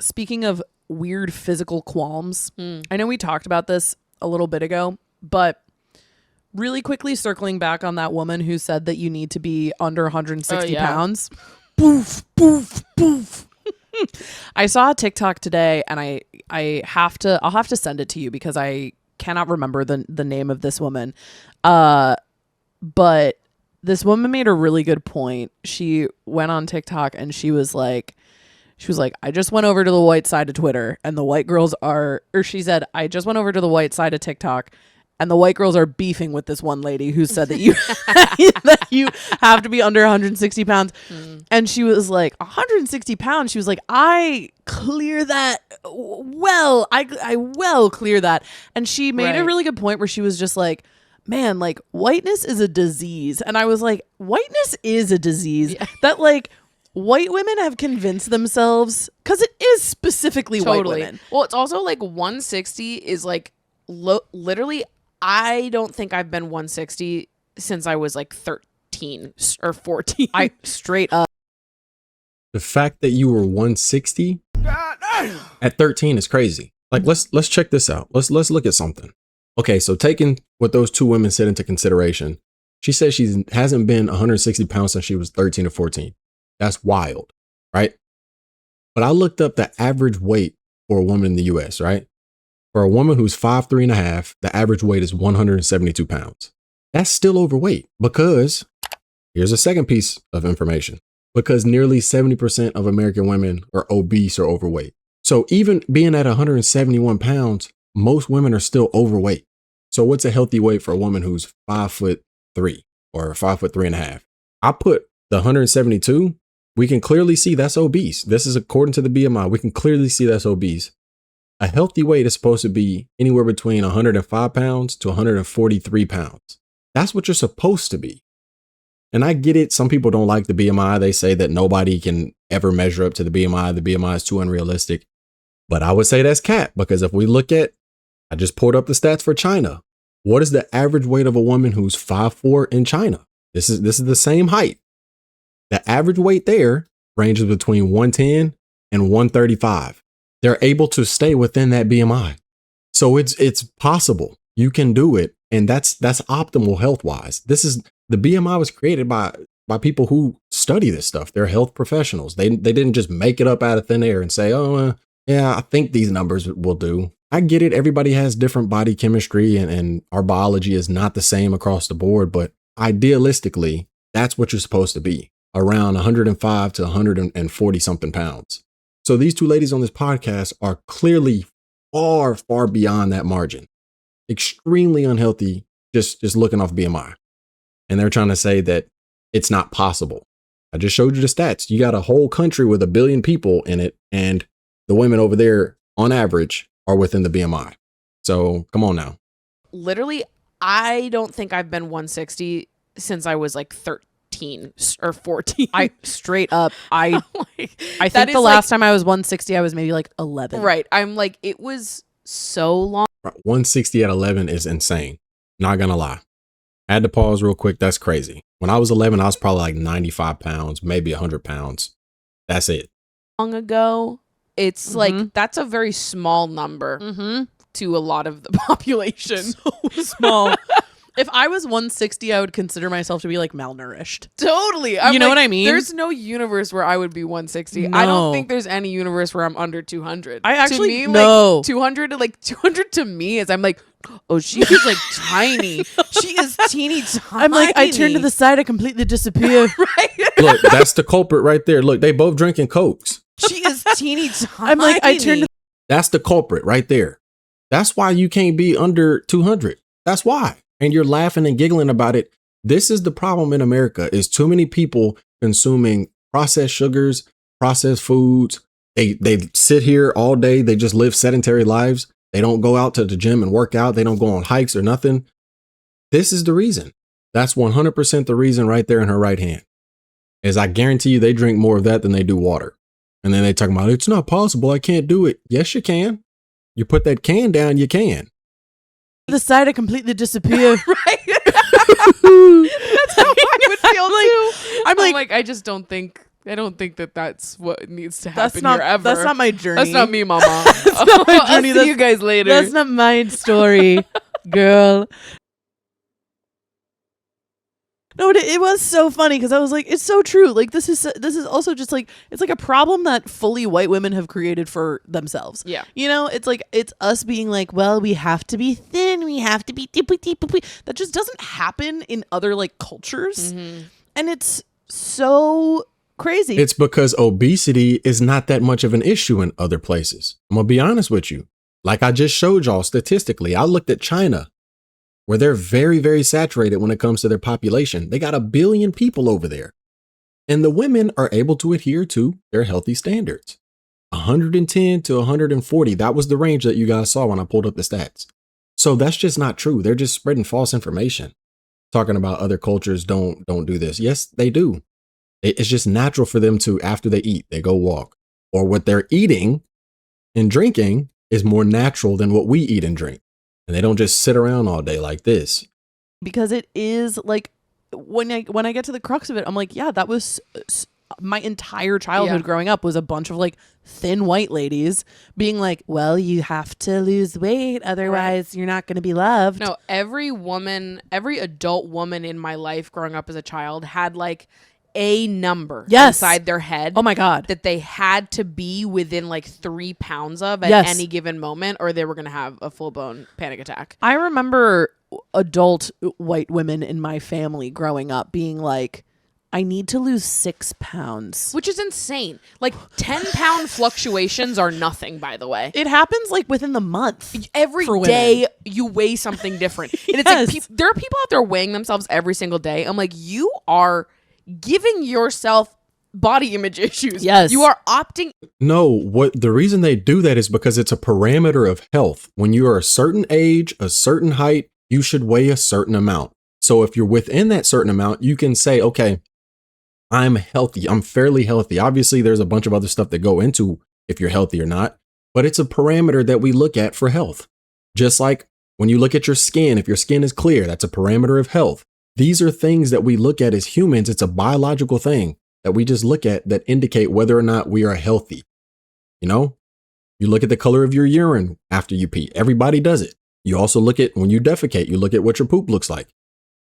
speaking of weird physical qualms, I know we talked about this a little bit ago, but really quickly circling back on that woman who said that you need to be under 160 pounds. Boof, boof, boof. I saw a TikTok today, and I'll have to send it to you because I cannot remember the name of this woman. But this woman made a really good point. She went on TikTok and she was like, I just went over to the white side of Twitter and the white girls or she said, I just went over to the white side of TikTok and the white girls are beefing with this one lady who said that you that you have to be under 160 pounds. And she was like, 160 pounds. She was like, I clear that well. I well clear that. And she made a really good point where she was just like, man, like whiteness is a disease. And I was like, whiteness is a disease that like white women have convinced themselves, because it is specifically white women. Well, it's also like 160 is like literally, I don't think I've been 160 since I was like 13 or 14. I straight up. The fact that you were 160 at 13 is crazy. Like, let's check this out. Let's look at something. Okay, so taking what those two women said into consideration, she says she hasn't been 160 pounds since she was 13 or 14. That's wild, right? But I looked up the average weight for a woman in the US, right? For a woman who's 5'3.5", the average weight is 172 pounds. That's still overweight because here's a second piece of information. Because nearly 70% of American women are obese or overweight. So even being at 171 pounds, most women are still overweight. So what's a healthy weight for a woman who's 5'3" or 5'3.5"? I put the 172. We can clearly see that's obese. This is according to the BMI. We can clearly see that's obese. A healthy weight is supposed to be anywhere between 105 pounds to 143 pounds. That's what you're supposed to be. And I get it. Some people don't like the BMI. They say that nobody can ever measure up to the BMI. The BMI is too unrealistic. But I would say that's cap, because if we look at, I just pulled up the stats for China. What is the average weight of a woman who's 5'4" in China? This is the same height. The average weight there ranges between 110 and 135. They're able to stay within that BMI. So it's possible. You can do it. And that's optimal health wise. The BMI was created by people who study this stuff. They're health professionals. They didn't just make it up out of thin air and say, yeah, I think these numbers will do. I get it. Everybody has different body chemistry and our biology is not the same across the board. But idealistically, that's what you're supposed to be, around 105 to 140 something pounds. So these two ladies on this podcast are clearly far, far beyond that margin. Extremely unhealthy, just looking off BMI. And they're trying to say that it's not possible. I just showed you the stats. You got a whole country with 1 billion people in it, and the women over there, on average, are within the BMI. So come on now. Literally, I don't think I've been 160 since I was like 13 or 14. I straight up, I think the last time I was 160, I was maybe like 11. Right. I'm like, it was so long. 160 at 11 is insane. Not gonna lie. I had to pause real quick. That's crazy. When I was 11, I was probably like 95 pounds, maybe 100 pounds. That's it. Long ago, it's like, that's a very small number to a lot of the population. So small. If I was 160, I would consider myself to be like malnourished. Totally. You know what I mean? There's no universe where I would be 160. No. I don't think there's any universe where I'm under 200. I actually, to me, no. like 200 to me is, I'm like, oh, she is like tiny. She is teeny tiny. I'm like, I turn to the side, I completely disappear. Right? Look, that's the culprit right there. Look, they both drinking Cokes. She is teeny tiny. I'm like, I turn to. That's the culprit right there. That's why you can't be under 200. That's why. And you're laughing and giggling about it. This is the problem in America, is too many people consuming processed sugars, processed foods. They sit here all day. They just live sedentary lives. They don't go out to the gym and work out. They don't go on hikes or nothing. This is the reason. That's 100% the reason right there in her right hand. Is I guarantee you they drink more of that than they do water. And then they talk about, it's not possible. I can't do it. Yes, you can. You put that can down, you can. The side, I completely disappear. Right. That's how I would feel too. I'm like, I just don't think I don't think that that's what needs to happen That's not here ever. that's not my journey. That's not me, mama. That's not my I'll journey. see you guys later. That's not my story, girl. No, it was so funny because I was like, it's so true. Like this is also just like it's like a problem that fully white women have created for themselves. Yeah. You know, it's like it's us being like, well, we have to be thin, we have to be that just doesn't happen in other like cultures. Mm-hmm. And it's so crazy. It's because obesity is not that much of an issue in other places. I'm gonna be honest with you. Like I just showed y'all statistically, I looked at China, where they're very, very saturated when it comes to their population. They got 1 billion people over there. And the women are able to adhere to their healthy standards. 110 to 140, that was the range that you guys saw when I pulled up the stats. So that's just not true. They're just spreading false information. Talking about other cultures don't do this. Yes, they do. It's just natural for them to, after they eat, they go walk. Or what they're eating and drinking is more natural than what we eat and drink. And they don't just sit around all day like this. Because it is like when I get to the crux of it, I'm like, yeah, that was my entire childhood growing up was a bunch of like thin white ladies being like, well, you have to lose weight, otherwise you're not going to be loved. No, every adult woman in my life growing up as a child had like a number inside their head. Oh my God. That they had to be within like 3 pounds of at any given moment, or they were going to have a full-blown panic attack. I remember adult white women in my family growing up being like, I need to lose 6 pounds. Which is insane. Like 10-pound fluctuations are nothing, by the way. It happens like within the month. Every day you weigh something different. And it's like there are people out there weighing themselves every single day. I'm like, you are giving yourself body image issues. Yes. You are opting. No, what the reason they do that is because it's a parameter of health. When you are a certain age, a certain height, you should weigh a certain amount. So if you're within that certain amount, you can say, okay, I'm healthy. I'm fairly healthy. Obviously, there's a bunch of other stuff that go into if you're healthy or not, but it's a parameter that we look at for health. Just like when you look at your skin, if your skin is clear, that's a parameter of health. These are things that we look at as humans. It's a biological thing that we just look at that indicate whether or not we are healthy. You know, you look at the color of your urine after you pee. Everybody does it. You also look at when you defecate, you look at what your poop looks like.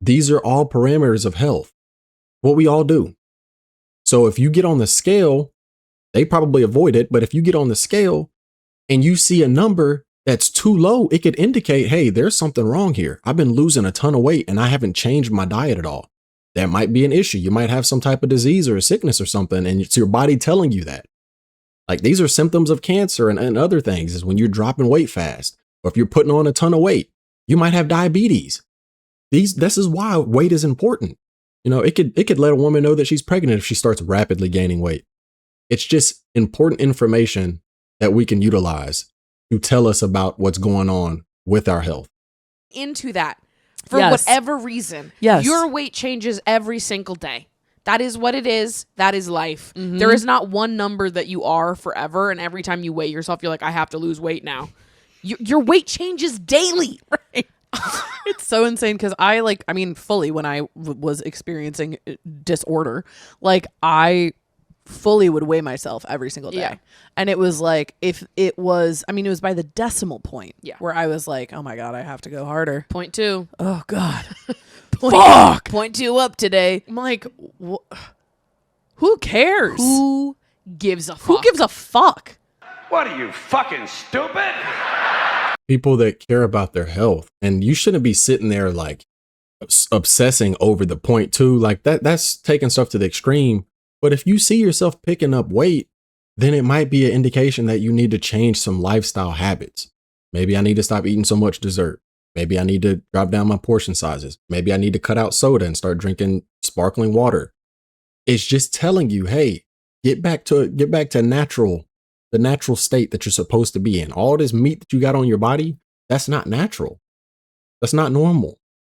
These are all parameters of health. What we all do. So if you get on the scale, they probably avoid it. But if you get on the scale and you see a number that's too low, it could indicate, hey, there's something wrong here. I've been losing a ton of weight and I haven't changed my diet at all. That might be an issue. You might have some type of disease or a sickness or something, and it's your body telling you that. Like these are symptoms of cancer and other things is when you're dropping weight fast, or if you're putting on a ton of weight, you might have diabetes. This is why weight is important. You know, it could let a woman know that she's pregnant if she starts rapidly gaining weight. It's just important information that we can utilize to tell us about what's going on with our health. Into that for whatever reason. Your weight changes every single day. That is what it is. That is life. Mm-hmm. There is not one number that you are forever. And every time you weigh yourself, you're like, I have to lose weight now. Your weight changes daily. Right. It's so insane because fully when I was experiencing disorder, like I fully would weigh myself every single day. Yeah. And it was like, if it was, it was by the decimal point where I was like, oh my God, I have to go harder. 0.2. Oh God. Fuck. 0.2 up today. I'm like, who cares? Who gives a fuck? Who gives a fuck? What are you, fucking stupid? People that care about their health, and you shouldn't be sitting there like obsessing over the 0.2 like that's taking stuff to the extreme. But if you see yourself picking up weight, then it might be an indication that you need to change some lifestyle habits. Maybe I need to stop eating so much dessert. Maybe I need to drop down my portion sizes. Maybe I need to cut out soda and start drinking sparkling water. It's just telling you, hey, get back to the natural state that you're supposed to be in. All this meat that you got on your body, that's not natural. That's not normal.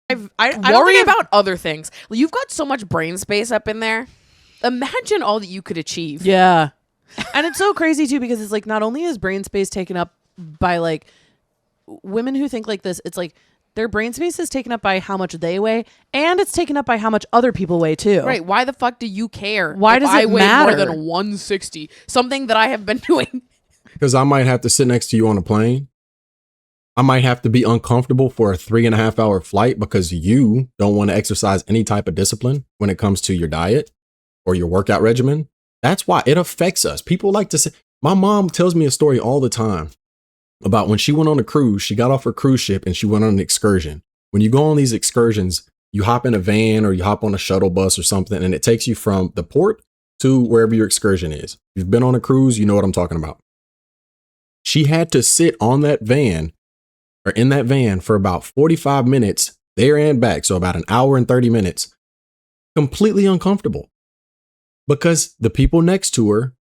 I worry about other things. You've got so much brain space up in there. Imagine all that you could achieve. Yeah. And it's so crazy too, because it's like, not only is brain space taken up by like women who think like this, it's like Their brain space is taken up by how much they weigh, and it's taken up by how much other people weigh too. Right. Why the fuck do you care? Why does it matter? More than 160? Something that I have been doing. Because I might have to sit next to you on a plane. I might have to be uncomfortable for a 3.5 hour flight because you don't want to exercise any type of discipline when it comes to your diet or your workout regimen. That's why it affects us. People like to say, my mom tells me a story all the time about when she went on a cruise. She got off her cruise ship and she went on an excursion. When you go on these excursions, you hop in a van or you hop on a shuttle bus or something, and it takes you from the port to wherever your excursion is. If you've been on a cruise, you know what I'm talking about. She had to sit on that van or in that van for about 45 minutes there and back. So about an hour and 30 minutes, completely uncomfortable because the people next to her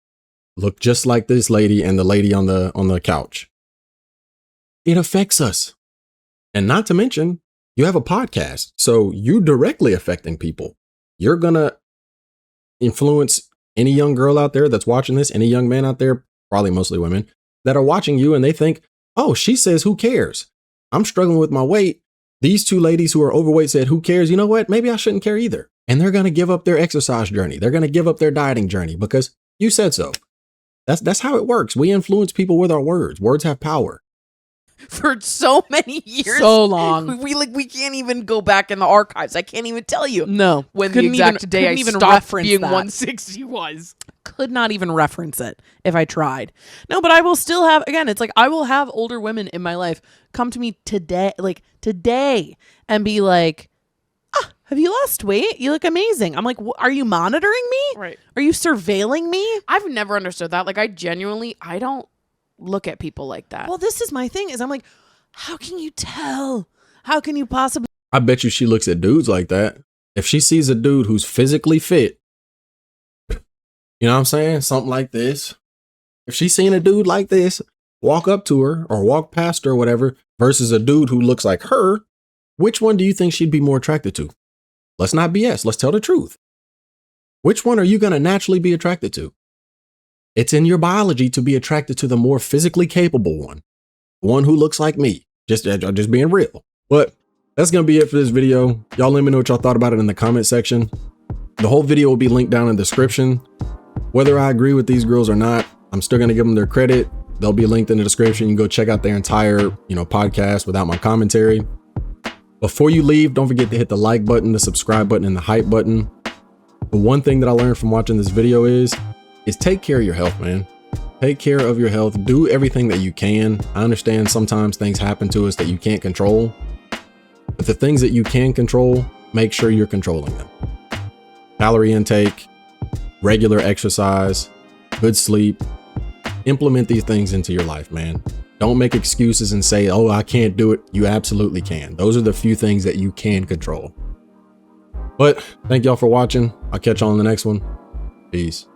look just like this lady and the lady on the couch. It affects us. And not to mention, you have a podcast. So you're directly affecting people. You're going to influence any young girl out there that's watching this, any young man out there, probably mostly women, that are watching you and they think, oh, she says, who cares? I'm struggling with my weight. These two ladies who are overweight said, who cares? You know what? Maybe I shouldn't care either. And they're going to give up their exercise journey. They're going to give up their dieting journey because you said so. That's how it works. We influence people with our words. Words have power. For so many years. So long. We can't even go back in the archives. I can't even tell you. No. When the exact day I stopped being 160 was. Could not even reference it if I tried. No, but I will still have, again, it's like I will have older women in my life come to me today, and be like, have you lost weight? You look amazing. I'm like, are you monitoring me? Right. Are you surveilling me? I've never understood that. Like, I don't look at people like that. Well, this is my thing is I'm like, how can you tell? How can you possibly? I bet you she looks at dudes like that. If she sees a dude who's physically fit, you know what I'm saying? Something like this. If she's seen a dude like this walk up to her or walk past her or whatever versus a dude who looks like her, which one do you think she'd be more attracted to? Let's not BS. Let's tell the truth. Which one are you going to naturally be attracted to? It's in your biology to be attracted to the more physically capable one. One who looks like me. Just being real. But that's going to be it for this video. Y'all let me know what y'all thought about it in the comment section. The whole video will be linked down in the description. Whether I agree with these girls or not, I'm still going to give them their credit. They'll be linked in the description. You can go check out their entire, podcast without my commentary. Before you leave, don't forget to hit the like button, the subscribe button, and the hype button. The one thing that I learned from watching this video is take care of your health, man. Take care of your health. Do everything that you can. I understand sometimes things happen to us that you can't control, but the things that you can control, make sure you're controlling them. Calorie intake, regular exercise, good sleep. Implement these things into your life, man. Don't make excuses and say, oh, I can't do it. You absolutely can. Those are the few things that you can control. But thank y'all for watching. I'll catch y'all on the next one. Peace.